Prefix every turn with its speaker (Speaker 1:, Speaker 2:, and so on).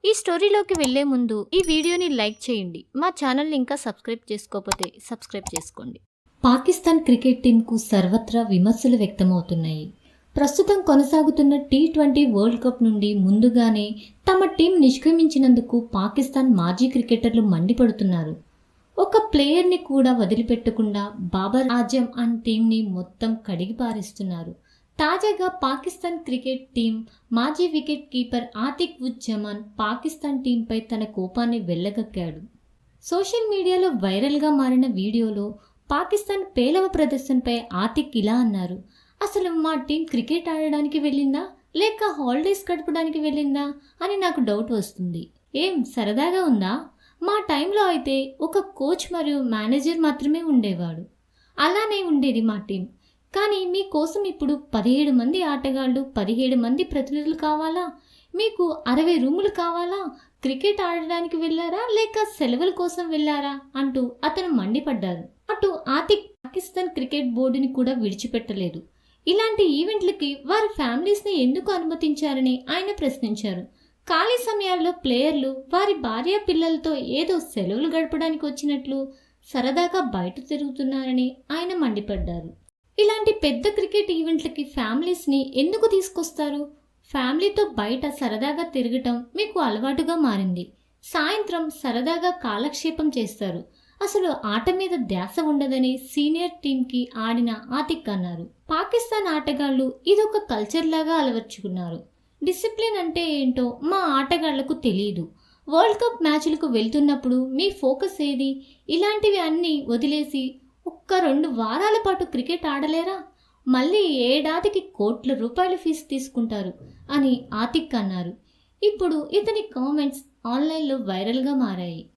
Speaker 1: ఈ స్టోరీలోకి వెళ్లే ముందు ఈ వీడియోని లైక్ చేయండి. మా ఛానల్ని ఇంకా సబ్స్క్రైబ్ చేసుకోకపోతే సబ్స్క్రైబ్ చేసుకోండి.
Speaker 2: పాకిస్తాన్ క్రికెట్ టీంకు సర్వత్రా విమర్శలు వ్యక్తమవుతున్నాయి. ప్రస్తుతం కొనసాగుతున్న టీ20 వరల్డ్ కప్ నుండి ముందుగానే తమ టీం నిష్క్రమించినందుకు పాకిస్తాన్ మాజీ క్రికెటర్లు మండిపడుతున్నారు. ఒక ప్లేయర్ని కూడా వదిలిపెట్టకుండా బాబర్ ఆజం అండ్ టీంని మొత్తం కడిగి పారేస్తున్నారు. తాజాగా పాకిస్తాన్ క్రికెట్ టీం మాజీ వికెట్ కీపర్ ఆతిక్ ఉజ్ జమాన్ పాకిస్తాన్ టీంపై తన కోపాన్ని వెళ్లగక్కాడు. సోషల్ మీడియాలో వైరల్గా మారిన వీడియోలో పాకిస్తాన్ పేలవ ప్రదర్శనపై ఆతిక్ ఇలా అన్నారు: అసలు మా టీం క్రికెట్ ఆడడానికి వెళ్ళిందా లేక హాలిడేస్ గడపడానికి వెళ్ళిందా అని నాకు డౌట్ వస్తుంది. ఏం సరదాగా ఉందా? మా టైంలో అయితే ఒక కోచ్ మరియు మేనేజర్ మాత్రమే ఉండేవాడు. అలానే ఉండేది మా టీం. కానీ మీకోసం ఇప్పుడు 17 మంది ఆటగాళ్ళు, 17 మంది ప్రతినిధులు కావాలా? మీకు 60 రూములు కావాలా? క్రికెట్ ఆడడానికి వెళ్ళారా లేక సెలవుల కోసం వెళ్ళారా అంటూ అతను మండిపడ్డారు. అటు ఆతిక్ పాకిస్తాన్ క్రికెట్ బోర్డుని కూడా విడిచిపెట్టలేదు. ఇలాంటి ఈవెంట్లకి వారి ఫ్యామిలీస్ని ఎందుకు అనుమతించారని ఆయన ప్రశ్నించారు. ఖాళీ సమయాల్లో ప్లేయర్లు వారి భార్య పిల్లలతో ఏదో సెలవులు గడపడానికి వచ్చినట్లు సరదాగా బయట తిరుగుతున్నారని ఆయన మండిపడ్డారు. ఇలాంటి పెద్ద క్రికెట్ ఈవెంట్లకి ఫ్యామిలీస్ని ఎందుకు తీసుకొస్తారు? ఫ్యామిలీతో బయట సరదాగా తిరగటం మీకు అలవాటుగా మారింది. సాయంత్రం సరదాగా కాలక్షేపం చేస్తారు. అసలు ఆట మీద ధ్యాస ఉండదని సీనియర్ టీంకి ఆడిన ఆతిక్ అన్నారు. పాకిస్తాన్ ఆటగాళ్లు ఇదొక కల్చర్ లాగా అలవర్చుకున్నారు. డిసిప్లిన్ అంటే ఏంటో మా ఆటగాళ్లకు తెలియదు. వరల్డ్ కప్ మ్యాచ్లకు వెళ్తున్నప్పుడు మీ ఫోకస్ ఏది? ఇలాంటివి అన్నీ వదిలేసి ఒక్క 2 వారాల పాటు క్రికెట్ ఆడలేరా? మళ్ళీ ఏడాదికి కోట్ల రూపాయల ఫీజు తీసుకుంటారు అని ఆతిక్ అన్నారు. ఇప్పుడు ఇతని కామెంట్స్ ఆన్లైన్లో వైరల్గా మారాయి.